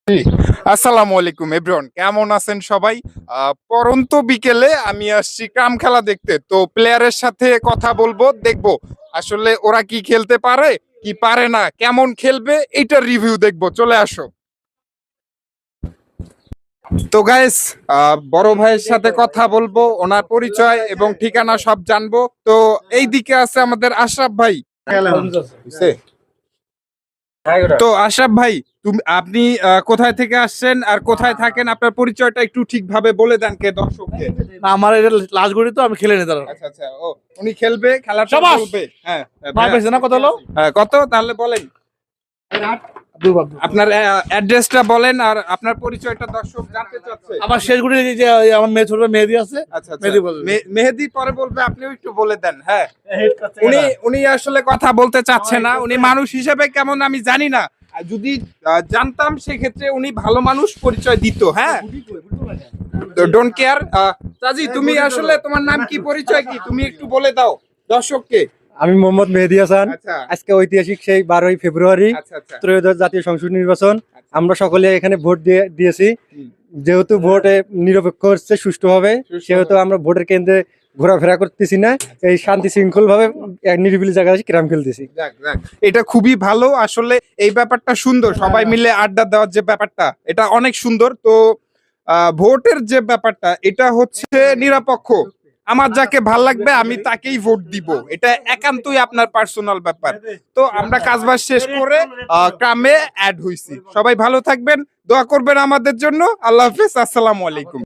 জি, আসসালামু আলাইকুম এভরিওয়ান, কেমন আছেন সবাই? পরন্ত বিকেলে আমি আসছি ক্রাম খেলা দেখতে। তো প্লেয়ারের সাথে কথা বলবো, দেখবো আসলে ওরা কি খেলতে পারে কি পারে না, কেমন খেলবে এইটার রিভিউ দেখবো। চলে আসো। তো গাইস, বড় ভাইয়ের সাথে কথা বলবো, ওনার পরিচয় এবং ঠিকানা সব জানবো। তো এই দিকে আছে আমাদের আশরাফ ভাই। বুঝছে? তো আশরাফ ভাই, আপনি কোথায় থেকে আসছেন আর কোথায় থাকেন? আপনার পরিচয়টা একটু ঠিকভাবে বলে দেন কে দর্শককে। না, আমার এটা লাস্ট তো আমি খেলে নি তার। আচ্ছা আচ্ছা, ও উনি খেলবে, খেলাটা শাবাশ! বলবে। হ্যাঁ মার পেয়েছে না, কত হলো? হ্যাঁ, কত তাহলে বলেন। দুবার। আপনার অ্যাড্রেসটা বলেন আর আপনার পরিচয়টা দর্শক জানতে চাচ্ছে। আমার শেষ গুড়ি যে আমার মেয়ে ছোট মেহেদি আছে। আচ্ছা আচ্ছা, মেহেদি বলবে। মেহেদি পরে বলবে, আপনিও একটু বলে দেন। হ্যাঁ, উনি উনি আসলে কথা বলতে চাচ্ছে না। উনি মানুষ হিসেবে কেমন আমি জানি না, আর যদি জানতাম সেক্ষেত্রে উনি ভালো মানুষ পরিচয় দিত। হ্যাঁ, ডোন্ট কেয়ার। তাজি, তুমি আসলে তোমার নাম কি, পরিচয় কি, তুমি একটু বলে দাও দর্শককে। আমি মোহাম্মদ মেহেদী হাসান। আচ্ছা আজকে ঐতিহাসিক সেই 12ই ফেব্রুয়ারি আচ্ছা আচ্ছা ত্রয়োদশ জাতীয় সংসদ নির্বাচন। আমরা সকলে এখানে ভোট দিয়েছি। হুম। যেহেতু ভোট নিরপেক্ষ হচ্ছে, সুষ্ঠুভাবে, সেহেতু আমরা ভোটের কেন্দ্রে ঘোরাফেরা করতেছি না, এই শান্তি শৃঙ্খল ভাবে এক নিরিবিলি জায়গায় ক্যারাম খেলতেছি। যাক যাক, এটা খুবই ভালো। আসলে এই ব্যাপারটা সুন্দর, সবাই মিলে আড্ডা দেওয়ার যে ব্যাপারটা, এটা অনেক সুন্দর। তো ভোটের যে ব্যাপারটা, এটা হচ্ছে নিরপেক্ষ। আমার যাকে ভাল লাগবে আমি তাকেই ভোট দিব, এটা একান্তই আপনার পার্সোনাল ব্যাপার। তো আমরা কাজবাজ শেষ করে কামে অ্যাড হইছি। সবাই ভালো থাকবেন, দোয়া করবেন আমাদের জন্য। আল্লাহ হাফেজ, আসসালামু আলাইকুম।